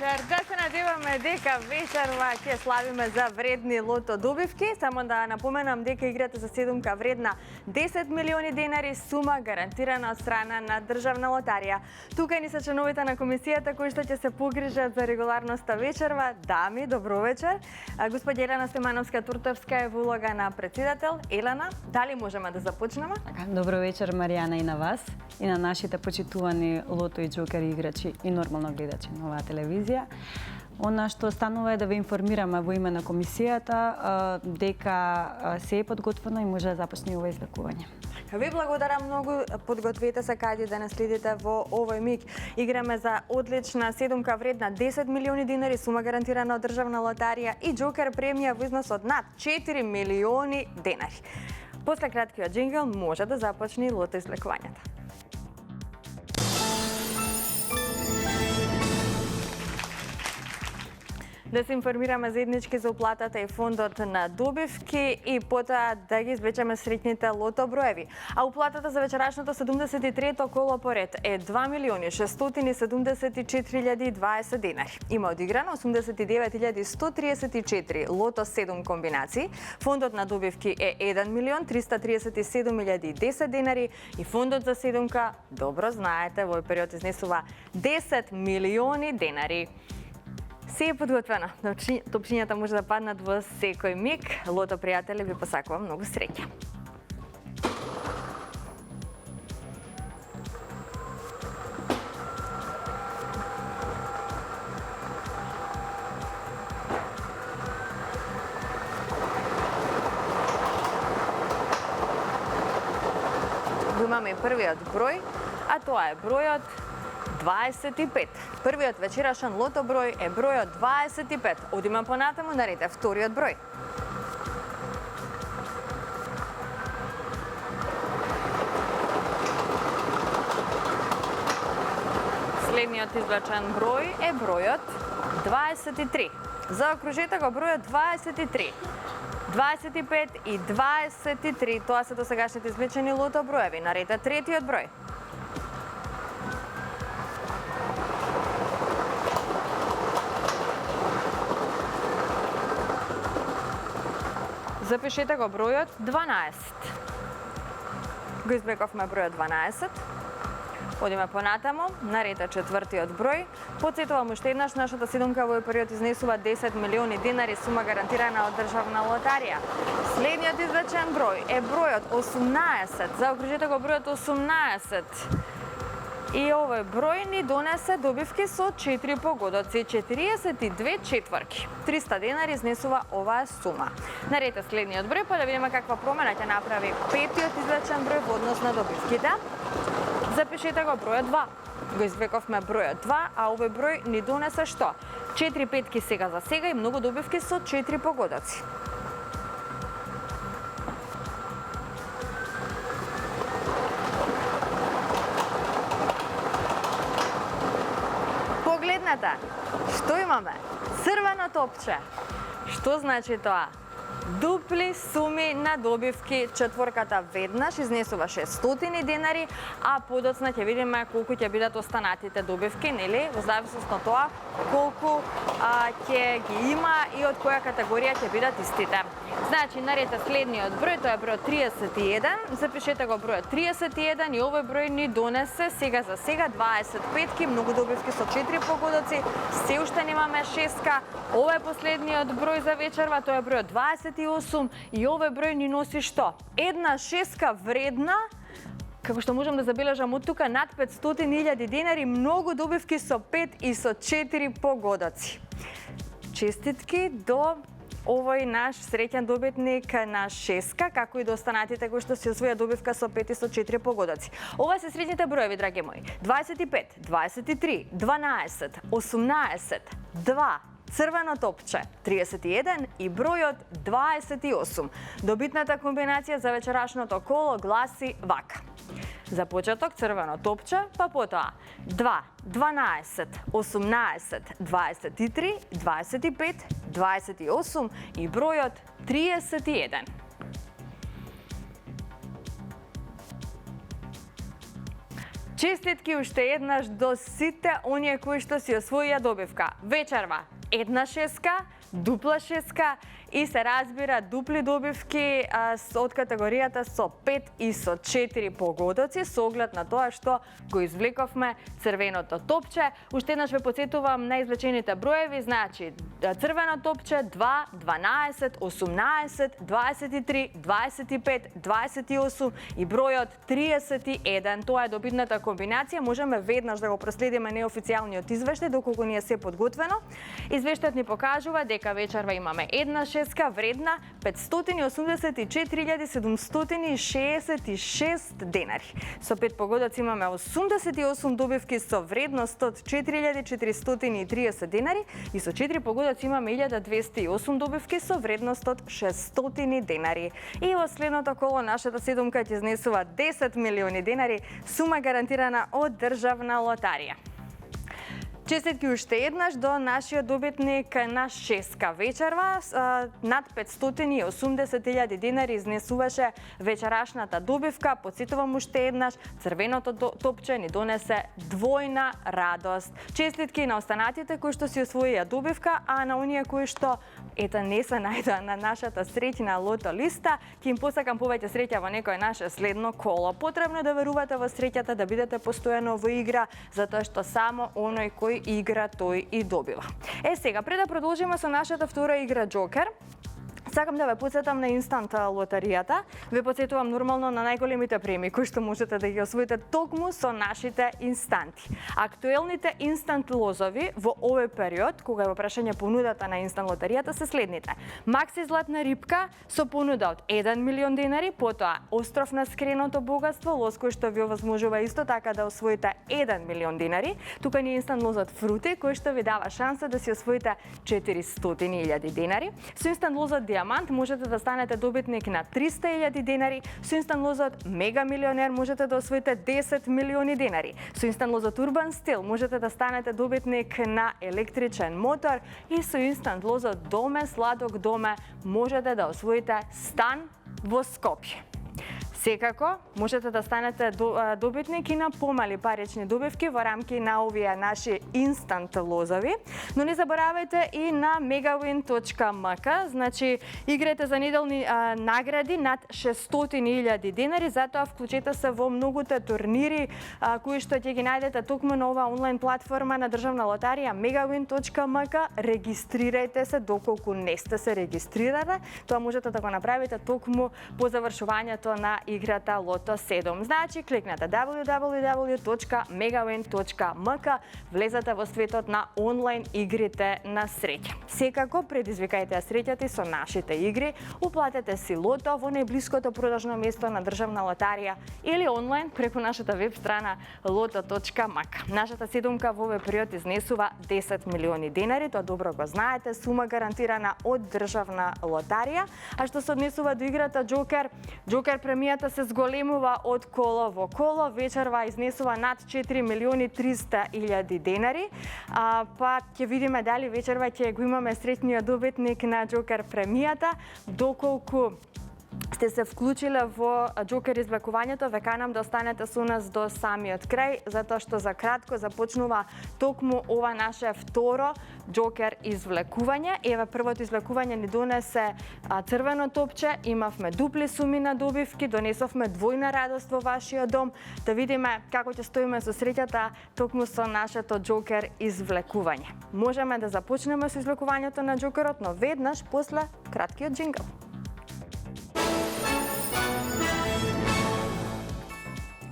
вечер. Да се надеваме дека вечерва ќе славиме за вредни лото добивки. Само да напоменам дека играта за седумка вредна 10 милиони денари, сума гарантирана од страна на Државна лотарија. Тука ни се членовите на комисијата кои што ќе се погрижат за регуларноста вечерва. Дами, добро вечер. Господја Елена Стемановска-Туртовска е во улога на председател. Елена, дали можеме да започнеме? Добро вечер, Маријана, и на вас, и на нашите почитувани лото и џокер играчи и нормално гледачи на оваа телевизија. Она што станува е да ве информираме во име на комисијата дека се е подготвено и може да започне ова излекување. Ви благодарам многу. Подгответе се каде да не следите во овој миг. Играме за одлична седумка вредна 10 милиони денари, сума гарантирана од Државна лотарија и џокер премија во износ од над 4 милиони денари. После краткиот джингл може да започне лото излекувањето. Да се информираме заеднички за уплатата и фондот на добивки и потоа да ги извлечеме среќните лото броеви. А уплатата за вечерашното 73-то коло поред е 2 милиони 674.020 денари. Има одиграно 89.134 лото 7 комбинации. Фондот на добивки е 1 милион 337.010 денари и фондот за седумка, добро знаете, во овој период изнесува 10 милиони денари. Се е подготвено. Топчињата може да паднат во секој миг. Лото пријатели, ви посакувам многу среќа. Имаме првиот број, а тоа е бројот 25. Првиот вечерашен лото број е бројот 25. Одиме понатаму, наред е вториот број. Следниот извлечен број е бројот 23. Заокружете го бројот 23. 25 и 23, тоа се досегашните извлечени лото броеви. Наред е третиот број. Запишете го бројот 12. Го извлековме бројот 12. Одиме понатаму, наред е четвртиот број. Потсетувам уште еднаш, нашата седумка во овој период изнесува 10 милиони денари, сума гарантирана од Државна лотарија. Следниот извлечен број е бројот 18. Заокружете го бројот 18. И овој број ни донесе добивки со 4 погодоци, 42 четврки. 300 денари изнесува оваа сума. Наред е следниот број, па да видиме каква промена ќе направи петиот извлечен број во однос на добивките. Запишете го бројот 2. Го извлековме бројот 2, а овој број ни донесе што? 4 петки сега за сега и многу добивки со 4 погодоци. Погледнете, што имаме? Црвено топче. Што значи тоа? Дупли суми на добивки. Четворката веднаш изнесува 600 денари, а подоцна ќе видиме колку ќе бидат останатите добивки, нели? Во зависност од тоа колку ќе ги има и од која категорија ќе бидат истите. Значи, наред е следниот број, тоа е бројот 31. Запишете го бројот 31 и овој број ни донесе сега за сега 25-ки, многу добивки со 4 погодоци. Се уште немаме шестка. Ова е последниот број за вечерва, тоа е бројот 28 и овој број ни носи што? Една шестка вредна, како што можам да забележам од тука, над 500.000 денари, многу добивки со 5 и со 4 погодоци. Честитки до овој наш среќен добитник на шестка, како и до останатите кои што се освоја добивка со 5 и со 4 погодоци. Ова се среќните броеви, драги мои. 25, 23, 12, 18, 2, црвено топче 31 и бројот 28. Добитната комбинација за вечерашното коло гласи вака. За почеток црвено топче, па потоа 2, 12, 18, 23, 25, 28 и бројот 31. Честитки уште еднаш до сите оние кои што си освоија добивка. Вечерва една шеска, дупла шеска и се разбира дупли добивки од категоријата со 5 и со 4 погодоци со оглед на тоа што го извлековме црвеното топче. Уште еднаш ве потсетувам на извлечените броеви, значи црвено топче 2, 12, 18, 23, 25, 28 и бројот 31. Тоа е добитната комбинација. Можеме веднаш да го проследиме неофицијалниот извештај доколку ни е се подготвено. Извештајот ни покажува дека вечерва имаме една шеска вредна 584.766 денари. Со 5 погодоци имаме 88 добивки со вредност од 4.430 денари и со 4 погодоци имаме 1.208 добивки со вредност од 600 денари. И во следното коло нашата седумка ќе изнесува 10 милиони денари, сума гарантирана од Државна лотарија. Честитки уште еднаш до нашиот добитник на шеска вечерва. Над 580.000 денари изнесуваше вечерашната добивка. Потсетувам уште еднаш, црвеното топче ни донесе двојна радост. Честитки на останатите кои што си освоија добивка, а на оние кои што не се најдоа на нашата среќна лото листа, ќе им посакам повеќе среќа во некој наше следно коло. Потребно е да верувате во среќата, да бидете постојано во игра, затоа што само оној кој игра тој и добива. Сега, пред да продолжиме со нашата втора игра Джокер, сакам да ве потсетам на инстант лотаријата. Ве потсетувам нормално на најголемите премии кои што можете да ги освоите токму со нашите инстанти. Актуелните инстант лозови во овој период, кога е во прашање понудата на инстант лотаријата, се следните. Макси златна рибка со понуда од 1 милион денари, потоа остров на скреното богатство, лоз кој што ви овозможува исто така да освоите 1 милион денари. Тука ни е инстант лозот Фрути, кој што ви дава шанса да си освоите 400.000 денари. Со инстант лозот Диамант можете да станете добитник на 300.000 денари. Со инстант лозот Мега милионер можете да освоите 10 милиони денари. Со инстант лозот Урбан Стил можете да станете добитник на електричен мотор и со инстант лозот Доме Сладок Доме можете да освоите стан во Скопје. Секако, можете да станете добитник и на помали парични добивки во рамки на овие наши инстант лозови, но не заборавајте и на megawin.mk, значи играјте за неделни награди над 600.000 денари, затоа вклучете се во многуте турнири кои што ќе ги најдете токму на оваа онлайн платформа на Државна лотарија megawin.mk. Регистрирајте се доколку не сте се регистрирале, тоа можете да го направите токму по завршувањето на играта Лото 7. Значи, кликнете www.megawin.mk, влезете во светот на онлайн игрите на среќа. Секако, предизвикајте ја среќата со нашите игри, уплатете си лото во најблиското продажно место на Државна лотарија или онлайн преку нашата веб страна loto.mk. Нашата седумка во овој период изнесува 10 милиони денари, тоа добро го знаете, сума гарантирана од Државна лотарија. А што се однесува до играта Джокер, Джокер премијата се зголемува од коло во коло, вечерва изнесува над 4.300.000 денари, па ќе видиме дали вечерва ќе го имаме среќниот добитник на Джокер премијата, доколку сте се вклучиле во Джокер извлекувањето, ве канам да останете со нас до самиот крај, затоа што за кратко започнува токму ова наше второ Джокер извлекување. Еве, првото извлекување ни донесе црвено топче, имавме дупли суми на добивки, донесовме двојна радост во вашиот дом. Да видиме како ќе стоиме со среќата токму со нашето Джокер извлекување. Можеме да започнеме со извлекувањето на Джокерот, но веднаш после краткиот джингл.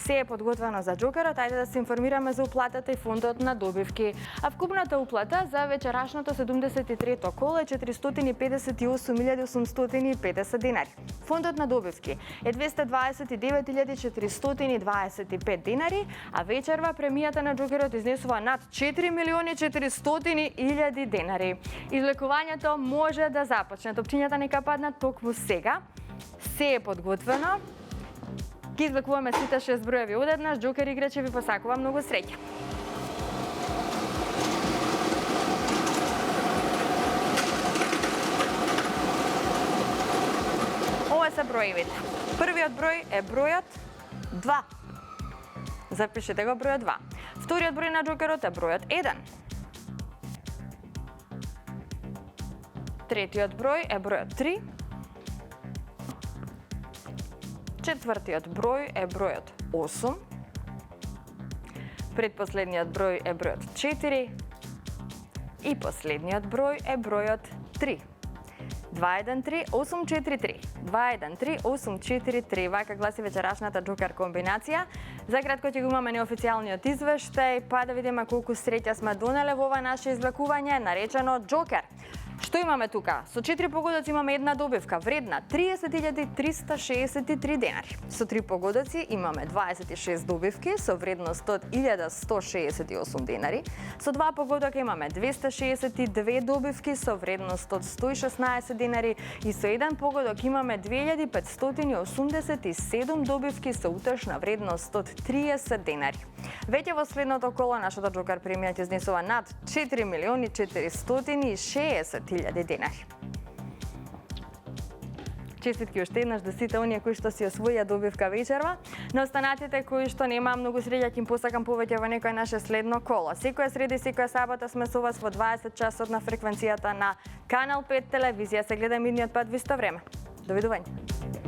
Се е подготвено за Джокерот, ајде да се информираме за уплатата и фондот на добивки. А вкупната уплата за вечерашното 73-то коло е 458.850 денари. Фондот на добивки е 229.425 денари, а вечерва премијата на Джокерот изнесува над 4.400.000 денари. Извлекувањето може да започне. Топчињата нека паднат токму сега. Се е подготвено. Ки извлекуваме сите 6 броеви одеднаш. Джокер играчи ви посакува многу среќа. Ова се броевите. Првиот број е бројот 2. Запишете го бројот 2. Вториот број на џокерот е бројот 1. Третиот број е бројот 3. Четвртиот број е бројот 8. Предпоследниот број е бројот 4. И последниот број е бројот 3. 213-843. 213-843. Вака гласи вечерашната џокер комбинација. За кратко ќе го имаме неофицијалниот извештај, па да видиме колку среќа сме донеле во ова наше извлекување, наречено џокер. Што имаме тука? Со 4 погодоци имаме една добивка вредна 30.363 денари. Со 3 погодоци имаме 26 добивки со вредност од 1.168 денари. Со 2 погодока имаме 262 добивки со вредност од 116 денари и со 1 погодок имаме 2587 добивки со утрешна вредност од 30 денари. Веќе во следното коло нашата џокер премија ќе изнесува над 4.460.000 денари. Честитки уште еднаш до сите оние кои што си освоија добивка вечерва. На останатите кои што нема многу среќа, ќе им посакам повеќе во некој наше следно коло. Секоја среда и секоја сабота сме со вас во 20 часот на фреквенцијата на Канал 5 телевизија. Се гледаме идниот пат во исто време. Довидување.